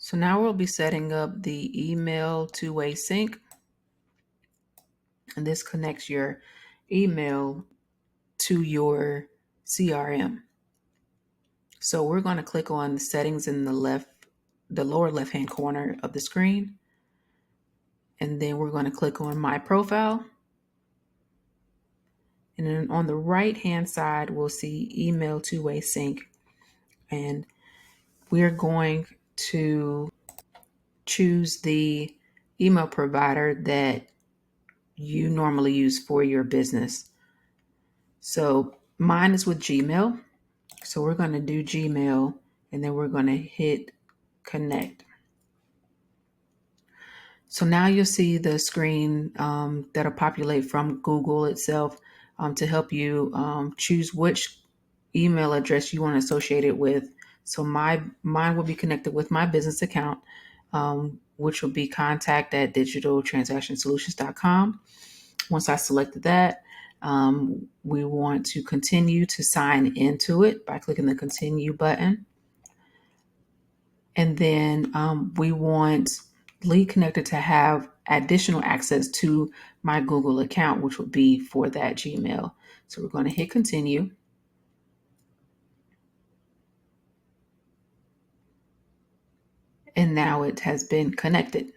So now we'll be setting up the email two-way sync, and this connects your email to your CRM. So we're going to click on the settings in the lower left-hand corner of the screen, and then we're going to click on My Profile. And then on the right-hand side, we'll see Email Two-Way Sync, and we're going to choose the email provider that you normally use for your business. So mine is with Gmail. So we're going to do Gmail, and then we're going to hit connect. So now you'll see the screen that'll populate from Google itself to help you choose which email address you want to associate it with. So mine will be connected with my business account, which will be contact@digitaltransactionsolutions.com. Once I selected that, we want to continue to sign into it by clicking the continue button. And then we want Lead Connector to have additional access to my Google account, which would be for that Gmail. So we're going to hit continue. And now it has been connected.